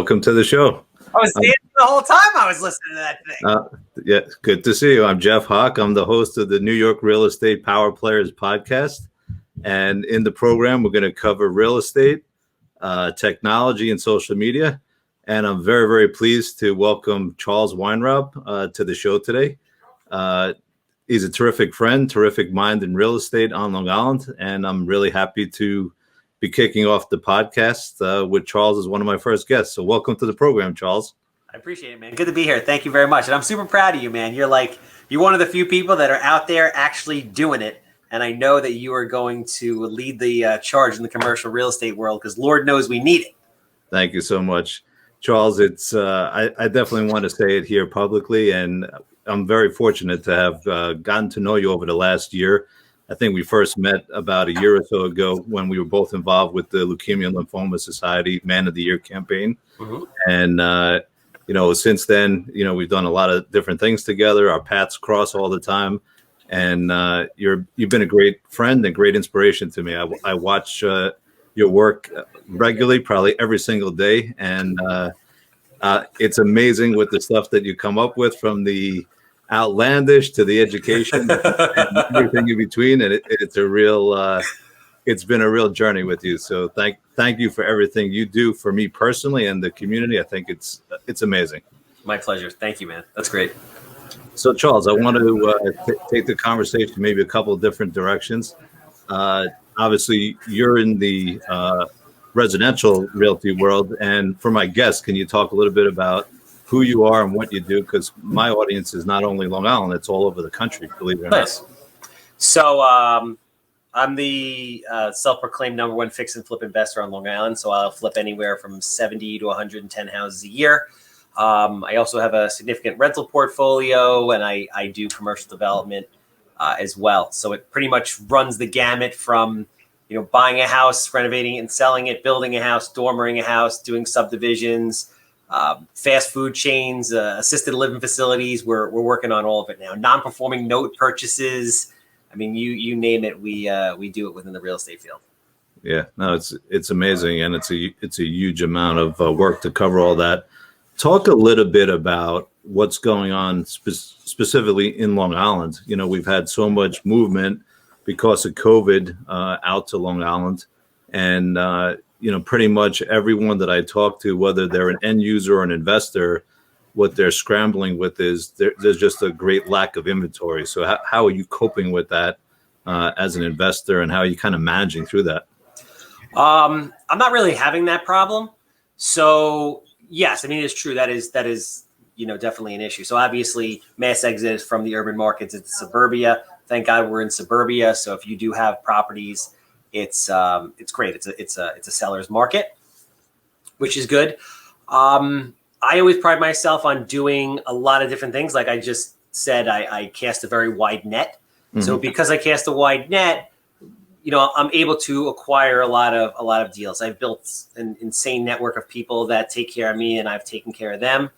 welcome to the show. I was standing the whole time I was listening to that thing. Yeah, good to see you. I'm Jeff Hawk. I'm the host of the New York Real Estate Power Players podcast. And in the program, we're going to cover real estate, technology, and social media. And I'm very, very pleased to welcome Charles Weinraub to the show today. He's a terrific friend, terrific mind in real estate on Long Island. And I'm really happy to be kicking off the podcast with Charles as one of my first guests. So welcome to the program, Charles. I appreciate it, man. Good to be here. Thank you very much. And I'm super proud of you, man. You're one of the few people that are out there actually doing it. And I know that you are going to lead the charge in the commercial real estate world because Lord knows we need it. Thank you so much, Charles. It's I definitely want to say it here publicly, and I'm very fortunate to have gotten to know you over the last year. I think we first met about a year or so ago when we were both involved with the Leukemia and Lymphoma Society Man of the Year campaign. Mm-hmm. And, since then, we've done a lot of different things together. Our paths cross all the time. And you've been a great friend and great inspiration to me. I watch your work regularly, probably every single day. And it's amazing with the stuff that you come up with, from the outlandish to the education and everything in between. And it's been a real journey with you. So thank you for everything you do for me personally and the community. I think it's amazing. My pleasure. Thank you, man. That's great. So, Charles, I want to take the conversation maybe a couple of different directions. Obviously, you're in the residential realty world. And for my guests, can you talk a little bit about who you are and what you do? Because my audience is not only Long Island, it's all over the country, believe it or not. So I'm the self-proclaimed number one fix and flip investor on Long Island. So I'll flip anywhere from 70 to 110 houses a year. I also have a significant rental portfolio, and I do commercial development as well. So it pretty much runs the gamut from, buying a house, renovating it and selling it, building a house, dormering a house, doing subdivisions, fast food chains, assisted living facilities. We're working on all of it now. Non-performing note purchases. I mean, you name it, we do it within the real estate field. Yeah, no, it's amazing, and it's a huge amount of work to cover all that. Talk a little bit about what's going on specifically in Long Island. We've had so much movement because of COVID out to Long Island, and pretty much everyone that I talk to, whether they're an end user or an investor, what they're scrambling with is there's just a great lack of inventory. So how are you coping with that as an investor, and how are you kind of managing through that? I'm not really having that problem. So yes, I mean, it's true. That is definitely an issue. So obviously mass exit from the urban markets into suburbia. Thank God we're in suburbia. So if you do have properties, it's great. It's a seller's market, which is good. I always pride myself on doing a lot of different things. Like I just said, I cast a very wide net. Mm-hmm. So because I cast a wide net, I'm able to acquire a lot of deals. I've built an insane network of people that take care of me, and I've taken care of them.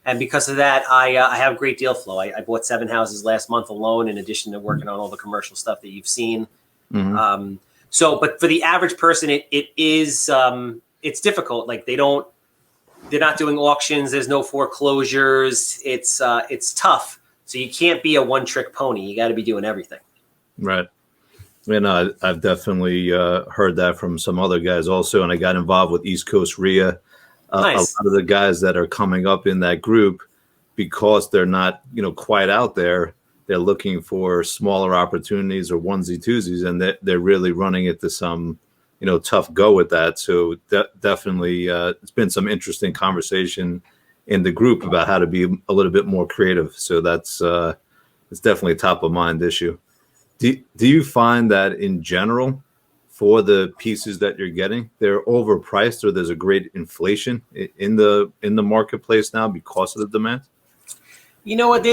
And because of that, I have great deal flow. I bought 7 houses last month alone, in addition to working on all the commercial stuff that you've seen. Mm-hmm. But for the average person, it's difficult. Like they're not doing auctions. There's no foreclosures. It's tough. So you can't be a one-trick pony. You got to be doing everything. Right. And I've definitely heard that from some other guys also. And I got involved with East Coast RIA. Nice. A lot of the guys that are coming up in that group, because they're not, quite out there, they're looking for smaller opportunities or onesie twosies, and they're really running into some, tough go with that. So definitely, it's been some interesting conversation in the group about how to be a little bit more creative. So that's it's definitely a top of mind issue. Do you find that in general, for the pieces that you're getting, they're overpriced, or there's a great inflation in the marketplace now because of the demand? You know what?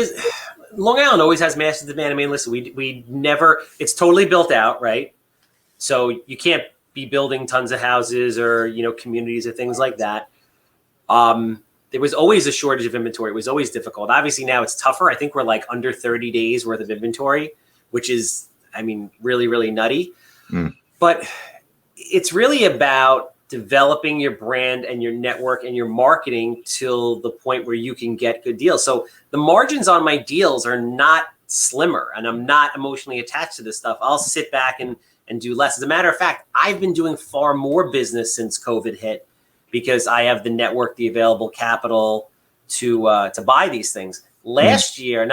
Long Island always has massive demand. I mean, listen, we never, it's totally built out, right? So you can't be building tons of houses or, communities or things like that. There was always a shortage of inventory. It was always difficult. Obviously now it's tougher. I think we're like under 30 days worth of inventory, which is, really, really nutty. Mm. But it's really about developing your brand and your network and your marketing till the point where you can get good deals. So the margins on my deals are not slimmer, and I'm not emotionally attached to this stuff. I'll sit back and do less. As a matter of fact, I've been doing far more business since COVID hit because I have the network, the available capital to buy these things. Not last year,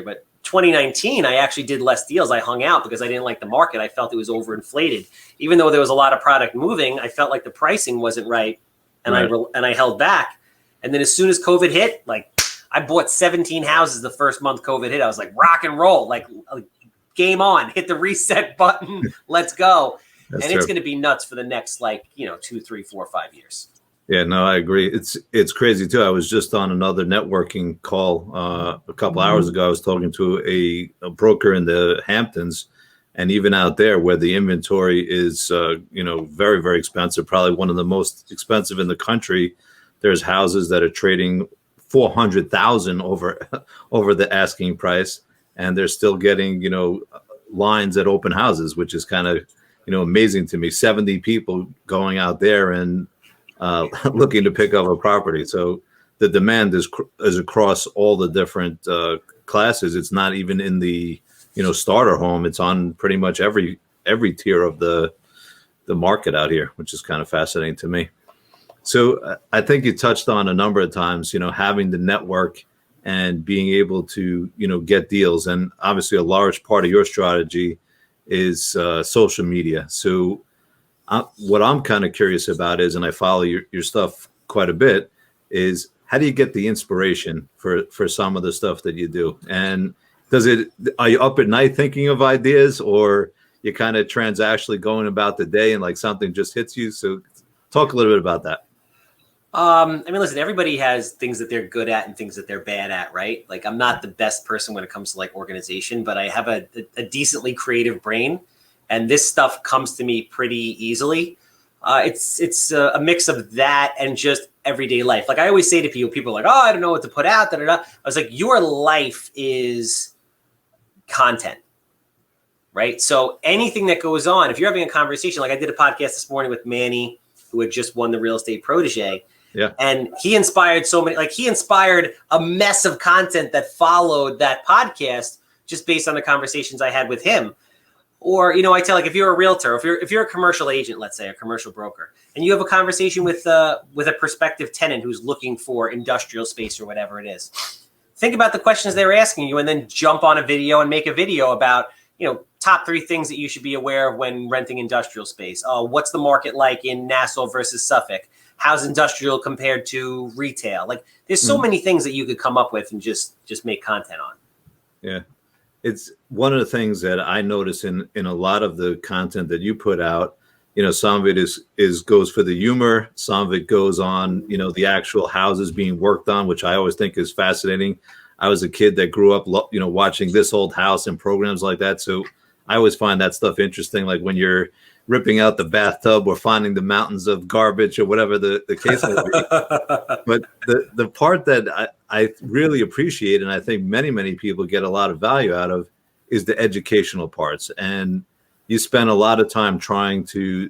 but 2019, I actually did less deals. I hung out because I didn't like the market. I felt it was overinflated. Even though there was a lot of product moving, I felt like the pricing wasn't right, and I held back. And then as soon as COVID hit, like I bought 17 houses the first month COVID hit. I was like, rock and roll, like game on, hit the reset button, let's go. It's going to be nuts for the next 2, 3, 4, 5 years. Yeah, no, I agree. It's crazy too. I was just on another networking call a couple hours ago. I was talking to a broker in the Hamptons, and even out there where the inventory is, very, very expensive, probably one of the most expensive in the country. There's houses that are trading $400,000 over the asking price, and they're still getting, lines at open houses, which is kind of, amazing to me. 70 people going out there and looking to pick up a property. So the demand is across all the different classes. It's not even in the starter home. It's on pretty much every tier of the market out here, which is kind of fascinating to me. So I think you touched on a number of times, having the network and being able to get deals, and obviously a large part of your strategy is social media. So what I'm kind of curious about is, and I follow your stuff quite a bit, is how do you get the inspiration for some of the stuff that you do? And are you up at night thinking of ideas, or you kind of transactionally going about the day and like something just hits you? So talk a little bit about that. Listen, everybody has things that they're good at and things that they're bad at, right? Like I'm not the best person when it comes to organization, but I have a decently creative brain. And this stuff comes to me pretty easily. It's a mix of that and just everyday life. Like I always say to people are like, oh, I don't know what to put out. Da, da, da. I was like, your life is content, right? So anything that goes on, if you're having a conversation, like I did a podcast this morning with Manny, who had just won the Real Estate Protege. Yeah. And he inspired he inspired a mess of content that followed that podcast just based on the conversations I had with him. Or, I tell if you're a realtor, if you're a commercial agent, let's say a commercial broker, and you have a conversation with a prospective tenant who's looking for industrial space or whatever it is, think about the questions they're asking you and then jump on a video and make a video about, top 3 things that you should be aware of when renting industrial space. Oh, what's the market like in Nassau versus Suffolk? How's industrial compared to retail? Like there's so many things that you could come up with and just make content on. Yeah. It's one of the things that I notice in a lot of the content that you put out. Some of it is goes for the humor. Some of it goes on, the actual houses being worked on, which I always think is fascinating. I was a kid that grew up, watching This Old House and programs like that. So I always find that stuff interesting. Like when you're ripping out the bathtub or finding the mountains of garbage or whatever the case may be. But the part that I really appreciate, and I think many, many people get a lot of value out of, is the educational parts. And you spend a lot of time trying to,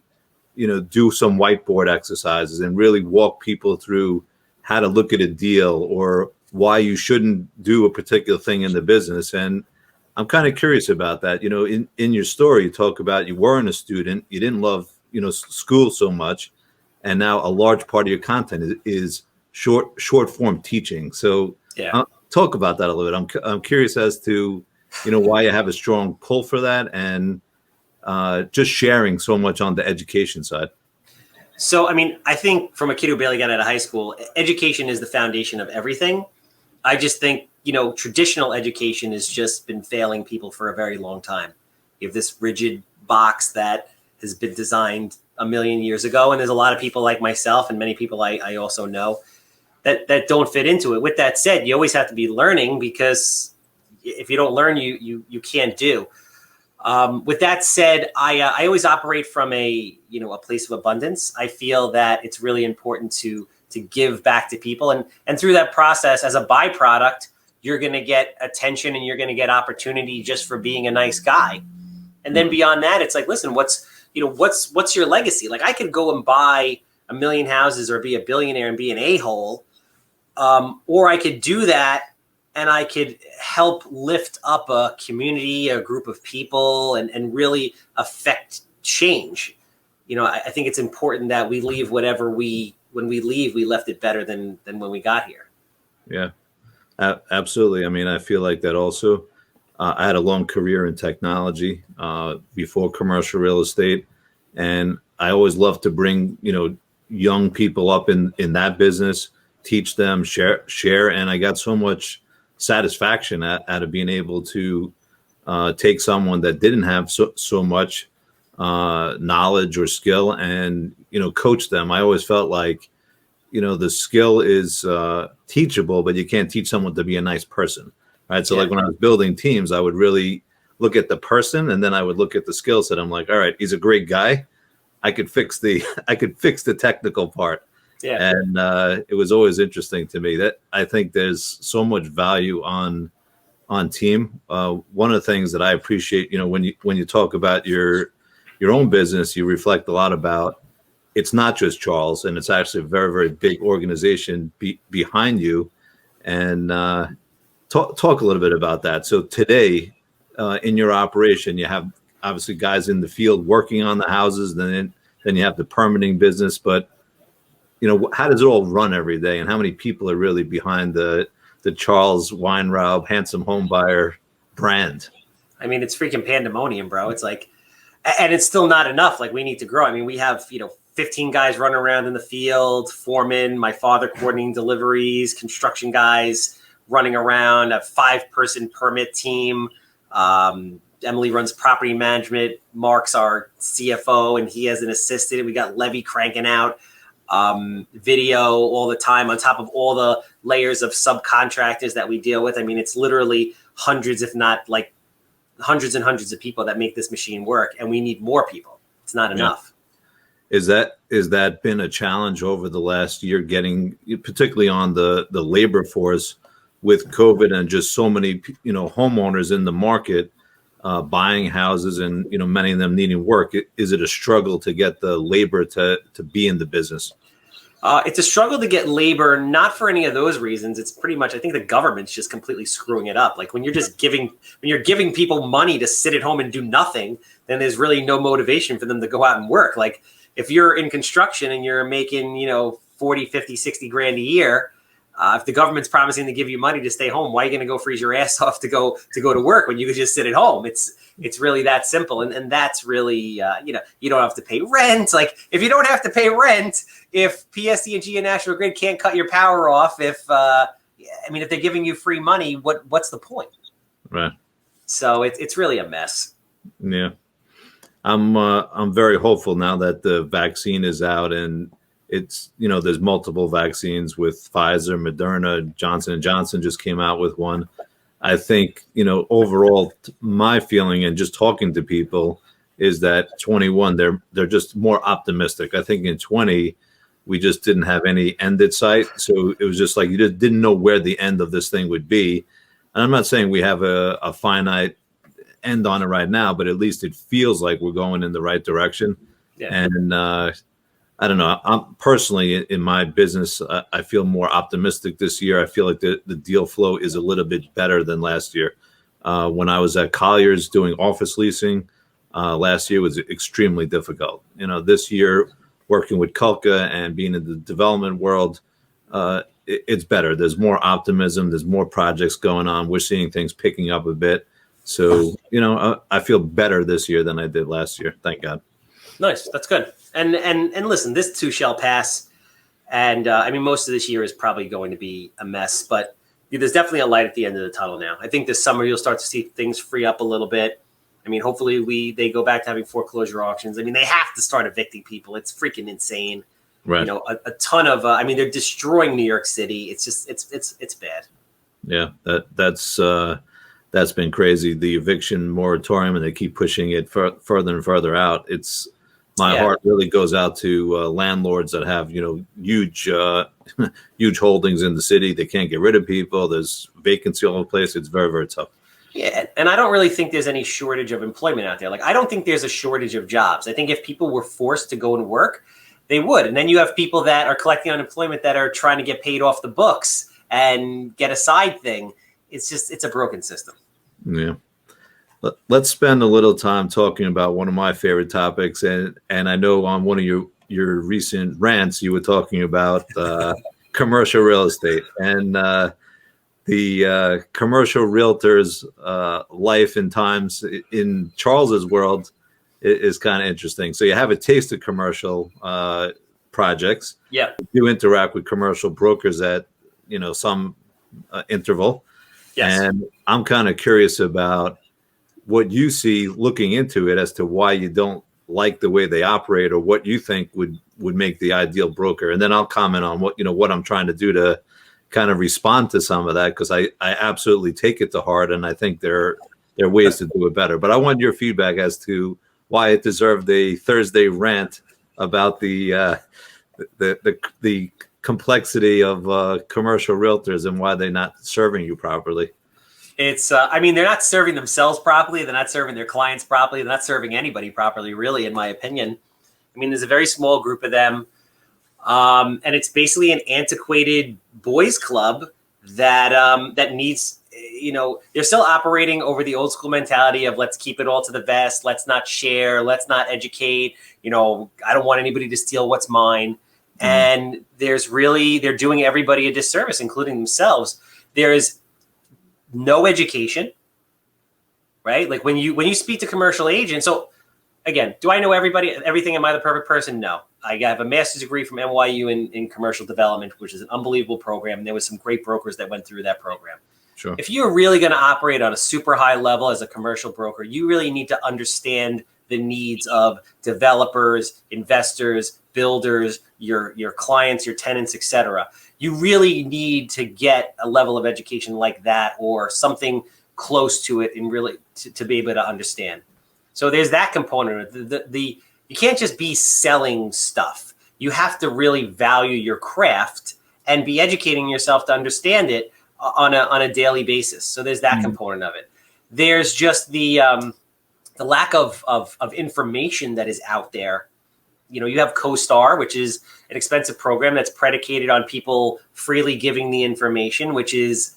do some whiteboard exercises and really walk people through how to look at a deal or why you shouldn't do a particular thing in the business. And I'm kind of curious about that. In your story, you talk about you weren't a student, you didn't love, school so much, and now a large part of your content is short form teaching. So talk about that a little bit. I'm curious as to, why you have a strong pull for that and just sharing so much on the education side. So, I think from a kid who barely got out of high school, education is the foundation of everything. I just think, traditional education has just been failing people for a very long time. You have this rigid box that has been designed a million years ago. And there's a lot of people like myself and many people I also know that don't fit into it. With that said, you always have to be learning, because if you don't learn, you can't do. With that said, I always operate from a place of abundance. I feel that it's really important to give back to people. And through that process, as a byproduct, you're going to get attention and you're going to get opportunity just for being a nice guy. And then beyond that, it's like, listen, what's your legacy? Like I could go and buy a million houses or be a billionaire and be an a-hole. Or I could do that and I could help lift up a community, a group of people, and really affect change. I think it's important that we leave when we leave, we left it better than when we got here. Yeah, absolutely. I mean, I feel like that also. I had a long career in technology before commercial real estate, and I always loved to bring, young people up in that business, teach them, share, and I got so much satisfaction out of being able to take someone that didn't have so much knowledge or skill and coach them. I always felt like the skill is teachable, but you can't teach someone to be a nice person, right? So like when I was building teams, I would really look at the person and then I would look at the skill set. I'm like, all right, he's a great guy. I could fix the technical part. Yeah. And it was always interesting to me that I think there's so much value on team. One of the things that I appreciate, when you talk about your own business, you reflect a lot about it's not just Charles, and it's actually a very, very big organization behind you. And talk a little bit about that. So today, in your operation, you have obviously guys in the field working on the houses, then you have the permitting business, but how does it all run every day, and how many people are really behind the Charles Weinraub handsome home buyer brand? I mean, it's freaking pandemonium, bro. It's like, and it's still not enough. Like, we need to grow. I mean, we have 15 guys running around in the field, foreman, my father coordinating deliveries, construction guys running around, a 5-person permit team. Emily runs property management. Mark's our CFO, and he has an assistant. We got Levy cranking out video all the time on top of all the layers of subcontractors that we deal with. I mean, it's literally hundreds, if not like hundreds and hundreds of people that make this machine work, and we need more people. It's not enough. Is that been a challenge over the last year, getting particularly on the labor force with COVID and just so many homeowners in the market buying houses and many of them needing work? Is it a struggle to get the labor to be in the business? It's a struggle to get labor, not for any of those reasons. It's pretty much, I think the government's just completely screwing it up. Like when you're giving people money to sit at home and do nothing, then there's really no motivation for them to go out and work. Like if you're in construction and you're making, 40, 50, 60 grand a year, if the government's promising to give you money to stay home, why are you going to go freeze your ass off to go to work when you could just sit at home? It's really that simple. And that's really, you don't have to pay rent. Like if you don't have to pay rent, if PSE&G and National Grid can't cut your power off, if they're giving you free money, what's the point? Right. So it's really a mess. Yeah. I'm very hopeful now that the vaccine is out, and it's, there's multiple vaccines with Pfizer, Moderna, Johnson & Johnson just came out with one. I think, overall, my feeling and just talking to people is that 21, they're just more optimistic. I think in 20, we just didn't have any end in sight. So it was just like you just didn't know where the end of this thing would be. And I'm not saying we have a finite end on it right now, but at least it feels like we're going in the right direction. Yeah. And I don't know. I'm personally in my business, I feel more optimistic this year. I feel like the deal flow is a little bit better than last year. When I was at Colliers doing office leasing, last year was extremely difficult. This year working with Kulka and being in the development world, it's better. There's more optimism. There's more projects going on. We're seeing things picking up a bit. So, I feel better this year than I did last year. Thank God. Nice. That's good. And listen, this too shall pass. And most of this year is probably going to be a mess, but there's definitely a light at the end of the tunnel now. I think this summer you'll start to see things free up a little bit. Hopefully they go back to having foreclosure auctions. They have to start evicting people. It's freaking insane. Right. A ton of, they're destroying New York City. It's just, it's bad. Yeah. That's been crazy. The eviction moratorium, and they keep pushing it further and further out. My heart really goes out to landlords that have, huge holdings in the city. They can't get rid of people. There's vacancy all over the place. It's very, very tough. Yeah, and I don't really think there's any shortage of employment out there. Like, I don't think there's a shortage of jobs. I think if people were forced to go and work, They would. And then you have people that are collecting unemployment that are trying to get paid off the books and get a side thing. It's a broken system. Yeah. Let's spend a little time talking about one of my favorite topics. And I know on one of your recent rants, you were talking about commercial real estate. And the commercial realtors' life and times in Charles's world is kind of interesting. So you have a taste of commercial projects. Yeah. You interact with commercial brokers at some interval. Yes. And I'm kind of curious about what you see looking into it as to why you don't like the way they operate, or what you think would make the ideal broker. And then I'll comment on what I'm trying to do to kind of respond to some of that, because I absolutely take it to heart, and I think there are ways to do it better. But I want your feedback as to why it deserved a Thursday rant about the complexity of commercial realtors and why they're not serving you properly. It's, they're not serving themselves properly. They're not serving their clients properly. They're not serving anybody properly, really, in my opinion. I mean, there's a very small group of them. And it's basically an antiquated boys club that needs, they're still operating over the old school mentality of let's keep it all to the vest. Let's not share. Let's not educate. I don't want anybody to steal what's mine. Mm-hmm. And they're doing everybody a disservice, including themselves. There is no education, right? Like when you speak to commercial agents. So again, do I know everything? Am I the perfect person? No. I have a master's degree from NYU in commercial development, which is an unbelievable program. And there was some great brokers that went through that program. Sure. If you're really going to operate on a super high level as a commercial broker, you really need to understand the needs of developers, investors, builders, your clients, your tenants, etc. You really need to get a level of education like that, or something close to it, and really to be able to understand. So there's that component. You can't just be selling stuff. You have to really value your craft and be educating yourself to understand it on a daily basis. So there's that component of it. There's just the lack of information that is out there. You have CoStar, which is an expensive program that's predicated on people freely giving the information, which is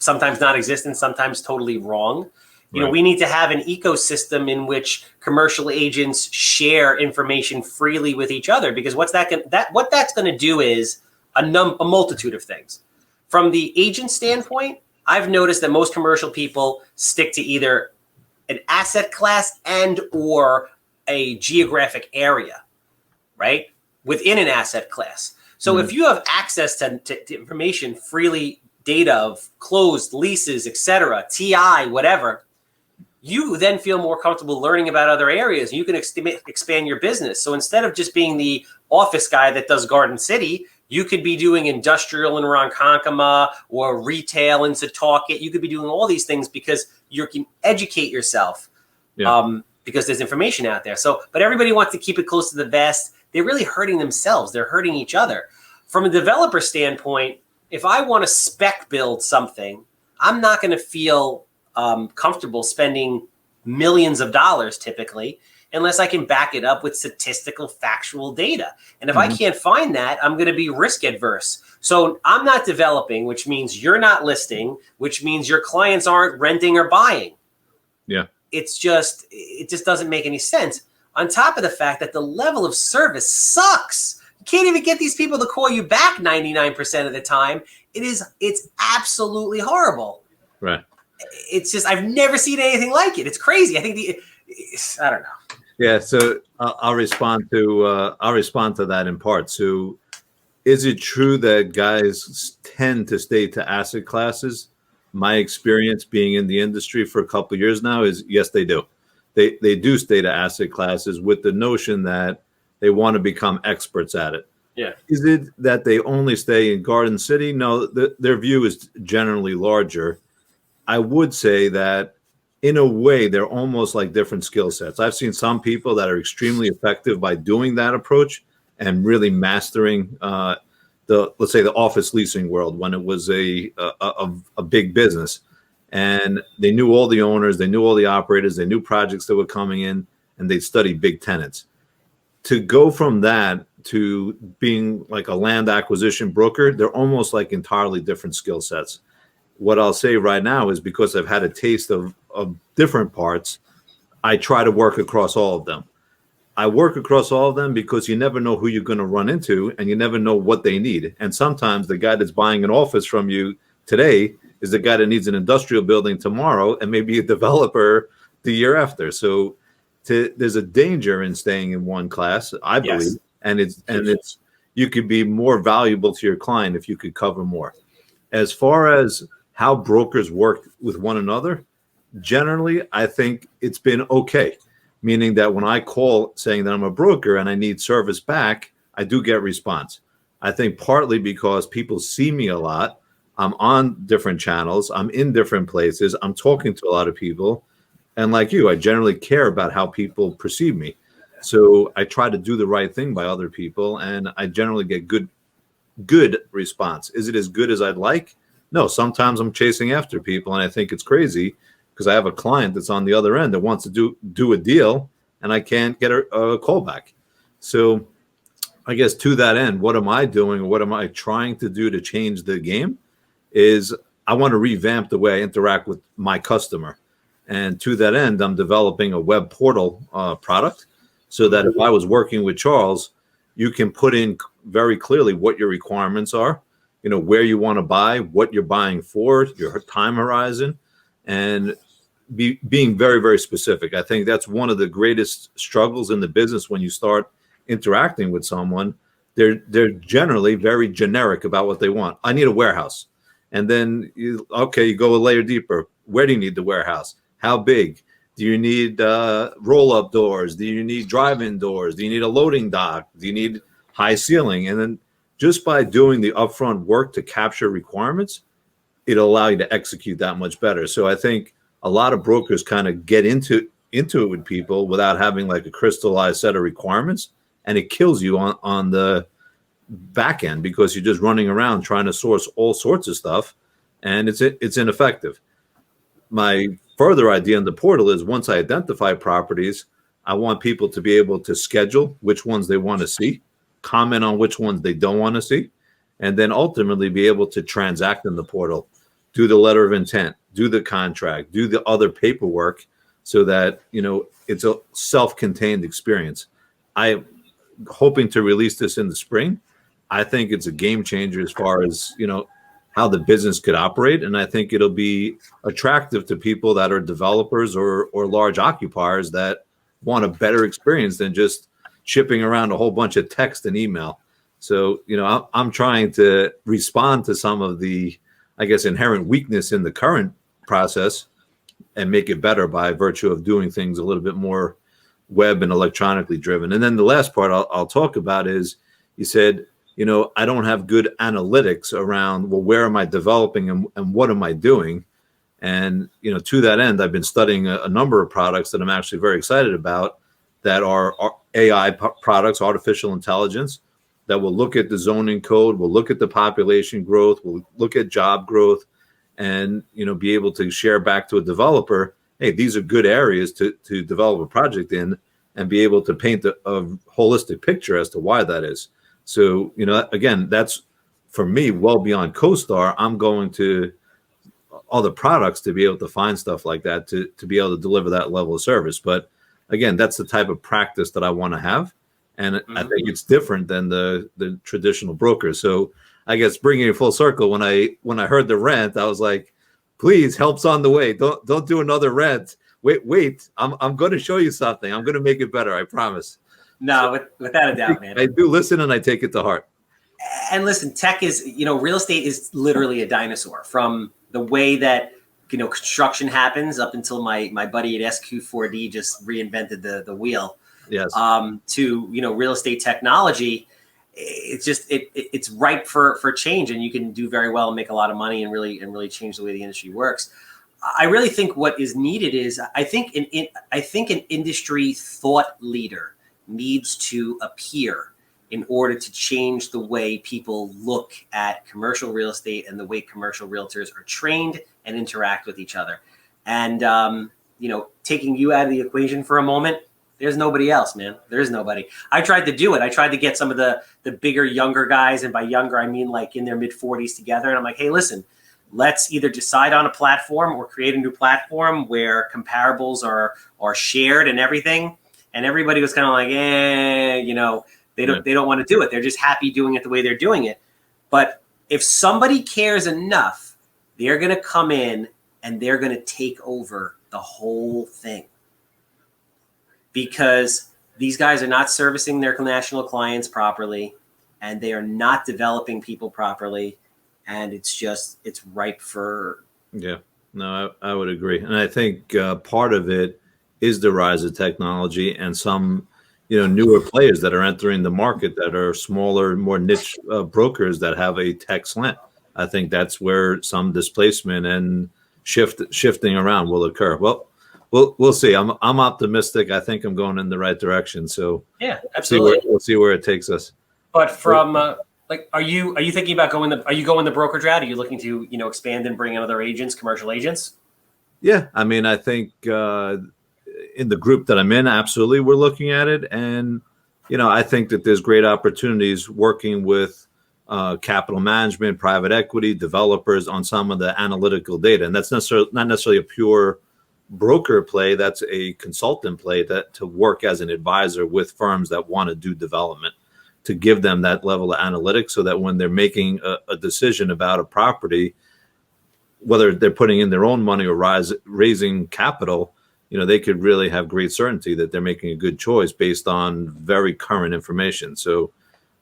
sometimes non-existent, sometimes totally wrong. Right. We need to have an ecosystem in which commercial agents share information freely with each other, because what that's going to do is a multitude of things. From the agent standpoint, I've noticed that most commercial people stick to either an asset class and or a geographic area, right, within an asset class. So if you have access to information freely, data of closed leases, etc., TI, whatever, you then feel more comfortable learning about other areas. You can expand your business. So instead of just being the office guy that does Garden City, you could be doing industrial in Ronkonkoma or retail in Setauket. You could be doing all these things because you can educate yourself. Yeah. Because there's information out there. So, but everybody wants to keep it close to the vest. They're really hurting themselves. They're hurting each other. From a developer standpoint, if I want to spec build something, I'm not going to feel comfortable spending millions of dollars typically, unless I can back it up with statistical, factual data. And if I can't find that, I'm going to be risk adverse. So I'm not developing, which means you're not listing, which means your clients aren't renting or buying. Yeah. It just doesn't make any sense. On top of the fact that the level of service sucks. You can't even get these people to call you back 99% of the time. It's absolutely horrible. Right. It's just, I've never seen anything like it. It's crazy. I think I don't know. Yeah. So I'll respond to that in part. So is it true that guys tend to stay to asset classes? My experience being in the industry for a couple of years now is yes, they do. They do stay to asset classes with the notion that they want to become experts at it. Yeah. Is it that they only stay in Garden City? No, their view is generally larger. I would say that in a way, they're almost like different skill sets. I've seen some people that are extremely effective by doing that approach and really mastering let's say the office leasing world when it was a big business, and they knew all the owners, they knew all the operators, they knew projects that were coming in, and they studied big tenants. To go from that to being like a land acquisition broker, they're almost like entirely different skill sets. What I'll say right now is because I've had a taste of different parts, I try to work across all of them. I work across all of them because you never know who you're going to run into and you never know what they need. And sometimes the guy that's buying an office from you today is the guy that needs an industrial building tomorrow and maybe a developer the year after. So there's a danger in staying in one class, I believe. Yes. And it's you could be more valuable to your client if you could cover more. As far as how brokers work with one another, generally, I think it's been okay. Meaning that when I call saying that I'm a broker and I need service back, I do get response. I think partly because people see me a lot. I'm on different channels. I'm in different places. I'm talking to a lot of people. And like you, I generally care about how people perceive me. So I try to do the right thing by other people, and I generally get good response. Is it as good as I'd like? No, sometimes I'm chasing after people, and I think it's crazy because I have a client that's on the other end that wants to do a deal, and I can't get a call back. So I guess to that end, what am I doing? What am I trying to do to change the game? Is I want to revamp the way I interact with my customer. And to that end, I'm developing a web portal product so that if I was working with Charles, you can put in very clearly what your requirements are, where you want to buy, what you're buying for, your time horizon, and being very, very specific. I think that's one of the greatest struggles in the business when you start interacting with someone. They're generally very generic about what they want. I need a warehouse. And then, you go a layer deeper. Where do you need the warehouse? How big? Do you need roll-up doors? Do you need drive-in doors? Do you need a loading dock? Do you need high ceiling? And then just by doing the upfront work to capture requirements, it'll allow you to execute that much better. So I think a lot of brokers kind of get into it with people without having like a crystallized set of requirements, and it kills you on the back end because you're just running around trying to source all sorts of stuff, and it's ineffective. My further idea in the portal is once I identify properties, I want people to be able to schedule which ones they want to see, comment on which ones they don't want to see, and then ultimately be able to transact in the portal, do the letter of intent, do the contract, do the other paperwork so that, it's a self-contained experience. I'm hoping to release this in the spring. I think it's a game changer as far as, how the business could operate. And I think it'll be attractive to people that are developers or large occupiers that want a better experience than just shipping around a whole bunch of text and email. So, I'm trying to respond to some of the, I guess, inherent weakness in the current process and make it better by virtue of doing things a little bit more web and electronically driven. And then the last part I'll talk about is you said, I don't have good analytics around, well, where am I developing and what am I doing? And, to that end, I've been studying a number of products that I'm actually very excited about that are AI products, artificial intelligence, that will look at the zoning code, will look at the population growth, will look at job growth, and, be able to share back to a developer, hey, these are good areas to develop a project in, and be able to paint a holistic picture as to why that is. So, again, that's for me well beyond CoStar. I'm going to other products to be able to find stuff like that to be able to deliver that level of service. But again, that's the type of practice that I want to have. And I think it's different than the traditional brokers. So I guess bringing it full circle, when I heard the rent, I was like, please, help's on the way. Don't do another rent. Wait. I'm going to show you something. I'm going to make it better. I promise. No, without a doubt, man. I do listen and I take it to heart. And listen, tech is, real estate is literally a dinosaur from the way that, construction happens up until my buddy at SQ4D just reinvented the wheel. Yes. To, real estate technology. It's just, it's ripe for change, and you can do very well and make a lot of money and really change the way the industry works. I really think what is needed is I think an industry thought leader needs to appear in order to change the way people look at commercial real estate and the way commercial realtors are trained and interact with each other. And, taking you out of the equation for a moment, There's nobody else, man. There's nobody. I tried to do it. I tried to get some of the bigger, younger guys, and by younger I mean like in their mid-40s together. And I'm like, hey, listen, let's either decide on a platform or create a new platform where comparables are shared and everything. And everybody was kind of like, they don't want to do it. They're just happy doing it the way they're doing it. But if somebody cares enough, they're going to come in and they're going to take over the whole thing. Because these guys are not servicing their national clients properly, and they are not developing people properly, and it's ripe for. Yeah, no, I would agree, and I think part of it is the rise of technology and some, newer players that are entering the market that are smaller, more niche brokers that have a tech slant. I think that's where some displacement and shifting around will occur. Well. We'll see. I'm optimistic. I think I'm going in the right direction. So yeah, absolutely. We'll see where it takes us. But from are you thinking about going the brokerage route? Are you looking to expand and bring in other agents, commercial agents? Yeah, I mean, I think in the group that I'm in, absolutely, we're looking at it, and I think that there's great opportunities working with capital management, private equity, developers on some of the analytical data, and that's not necessarily a pure broker play. That's a consultant play to work as an advisor with firms that want to do development, to give them that level of analytics so that when they're making a decision about a property, whether they're putting in their own money or raising capital, they could really have great certainty that they're making a good choice based on very current information. So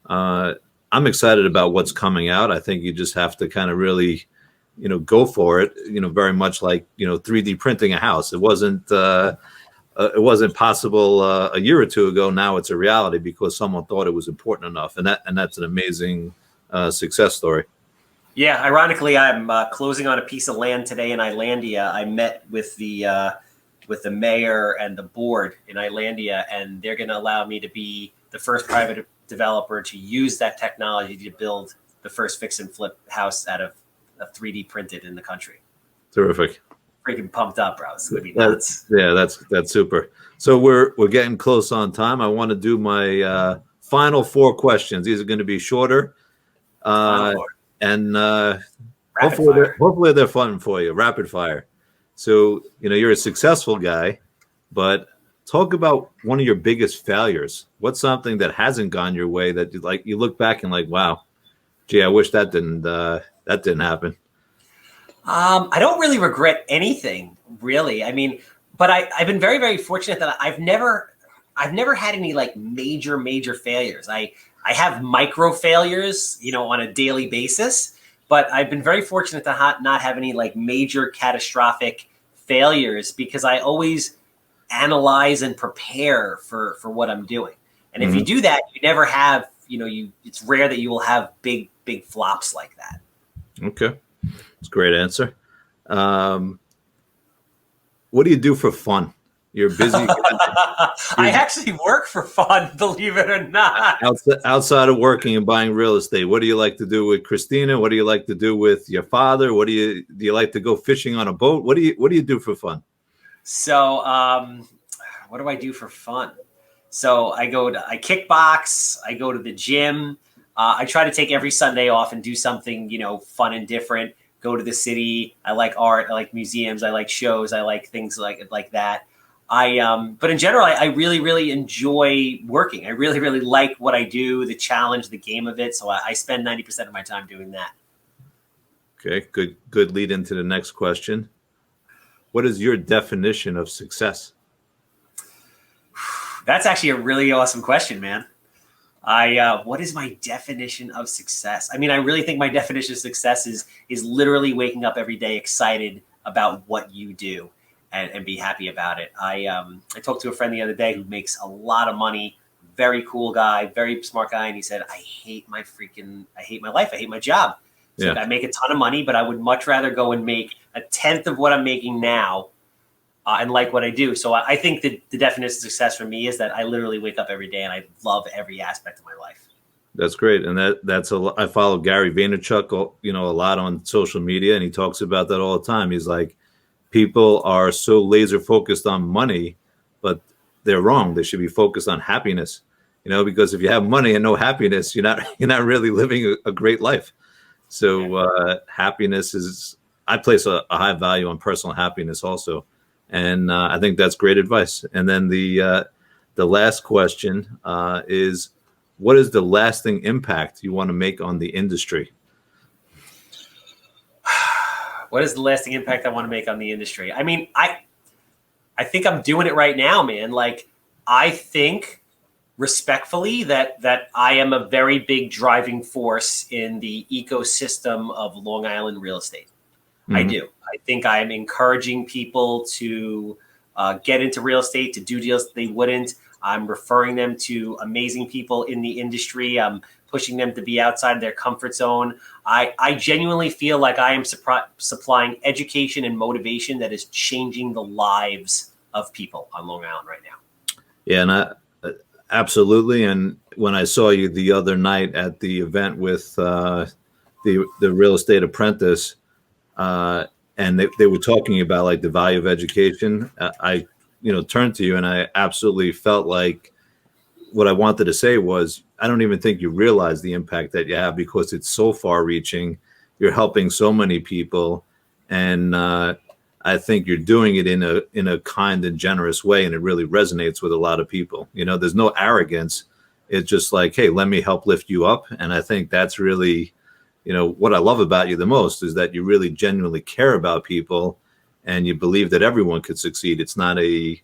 I'm excited about what's coming out. I think you just have to kind of really go for it, very much like, 3D printing a house. It wasn't possible a year or two ago. Now it's a reality because someone thought it was important enough. And that's an amazing success story. Yeah. Ironically, I'm closing on a piece of land today in Islandia. I met with the mayor and the board in Islandia, and they're going to allow me to be the first private developer to use that technology to build the first fix and flip house out of 3D printed in the country. Terrific. Freaking pumped up, bro. It's gonna be nuts. That's super. So we're getting close on time. I want to do my final 4 questions. These are going to be shorter, and hopefully they're fun for you. Rapid fire. So you're a successful guy, but talk about one of your biggest failures. What's something that hasn't gone your way that you look back and like, wow, gee, I wish that didn't happen. I don't really regret anything, really. I mean, but I've been very, very fortunate that I've never had any like major failures. I have micro failures, on a daily basis, but I've been very fortunate to not have any like major catastrophic failures because I always analyze and prepare for what I'm doing. And if you do that, you never have, it's rare that you will have big flops like that. Okay. That's a great answer. What do you do for fun? You're busy. I actually work for fun, believe it or not. Outside of working and buying real estate, what do you like to do with Christina? What do you like to do with your father? Do you like to go fishing on a boat? What do you do for fun? So, what do I do for fun? So I kickbox. I go to the gym. I try to take every Sunday off and do something, fun and different. Go to the city. I like art. I like museums. I like shows. I like things like that. But in general, I really, really enjoy working. I really, really like what I do, the challenge, the game of it. So I spend 90% of my time doing that. Okay, good lead into the next question. What is your definition of success? That's actually a really awesome question, man. What is my definition of success? I mean, I really think my definition of success is literally waking up every day excited about what you do and be happy about it. I talked to a friend the other day who makes a lot of money, very cool guy, very smart guy. And he said, I hate my life. I hate my job. So I make a ton of money, but I would much rather go and make a tenth of what I'm making now and like what I do. So I think that the definition of success for me is that I literally wake up every day and I love every aspect of my life. That's great. And I follow Gary Vaynerchuk, a lot on social media, and he talks about that all the time. He's like, people are so laser focused on money, but they're wrong. They should be focused on happiness, because if you have money and no happiness, you're not really living a great life. So happiness I place a high value on personal happiness also. And I think that's great advice. And then the last question is, what is the lasting impact you want to make on the industry? What is the lasting impact I want to make on the industry? I mean, I think I'm doing it right now, man. Like, I think respectfully that I am a very big driving force in the ecosystem of Long Island real estate. Mm-hmm. I do. I think I am encouraging people to get into real estate, to do deals that they wouldn't. I'm referring them to amazing people in the industry. I'm pushing them to be outside their comfort zone. I genuinely feel like I am supplying education and motivation that is changing the lives of people on Long Island right now. Yeah, and absolutely. And when I saw you the other night at the event with the real estate apprentice, and they were talking about like the value of education, I turned to you and I absolutely felt like what I wanted to say was, I don't even think you realize the impact that you have, because it's so far reaching. You're helping so many people. And I think you're doing it in a kind and generous way. And it really resonates with a lot of people. There's no arrogance. It's just like, hey, let me help lift you up. And I think that's really, what I love about you the most is that you really genuinely care about people and you believe that everyone could succeed. It's not a,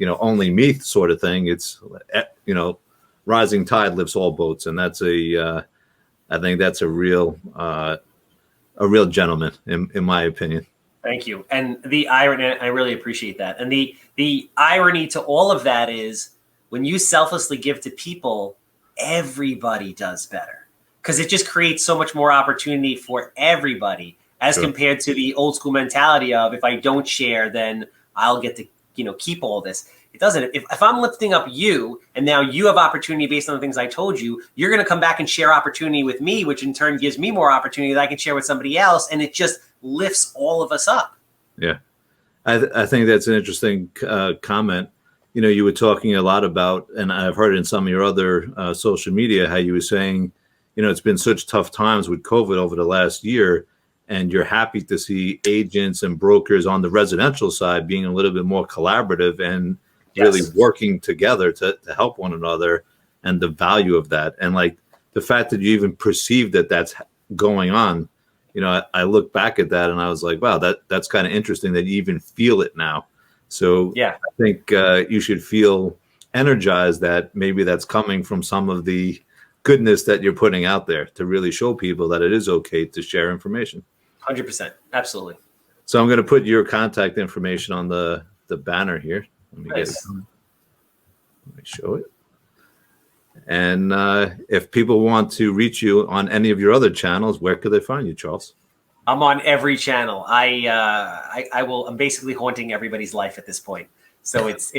only me sort of thing. It's, rising tide lifts all boats. And that's I think that's a real gentleman in my opinion. Thank you. And the irony, I really appreciate that. And the irony to all of that is, when you selflessly give to people, everybody does better, because it just creates so much more opportunity for everybody, as Sure. compared to the old school mentality of, if I don't share, then I'll get to, keep all this. It doesn't. If I'm lifting up you, and now you have opportunity based on the things I told you, you're going to come back and share opportunity with me, which in turn gives me more opportunity that I can share with somebody else. And it just lifts all of us up. Yeah. I think that's an interesting comment. You were talking a lot about, and I've heard it in some of your other social media, how you were saying, it's been such tough times with COVID over the last year, and you're happy to see agents and brokers on the residential side being a little bit more collaborative and really working together to help one another, and the value of that. And like the fact that you even perceive that that's going on, I look back at that and I was like, wow, that's kind of interesting that you even feel it now. So yeah, I think you should feel energized that maybe that's coming from some of the goodness that you're putting out there to really show people that it is okay to share information. 100%. Absolutely. So I'm going to put your contact information on the banner here. Let me get it. Let me show it. And if people want to reach you on any of your other channels, where could they find you, Charles? I'm on every channel. I'm basically haunting everybody's life at this point. So it's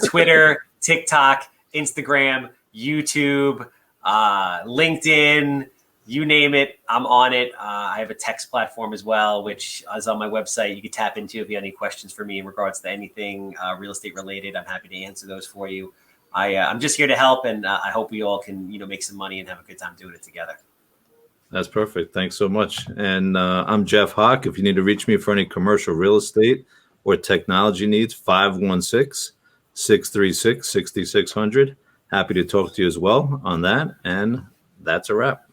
Twitter, TikTok, Instagram, YouTube, LinkedIn, you name it, I'm on it. I have a text platform as well, which is on my website. You can tap into if you have any questions for me in regards to anything real estate related. I'm happy to answer those for you. I'm just here to help, and I hope we all can, make some money and have a good time doing it together. That's perfect. Thanks so much. And I'm Jeff Hawk. If you need to reach me for any commercial real estate or technology needs, 516-636-6600. Happy to talk to you as well on that. And that's a wrap.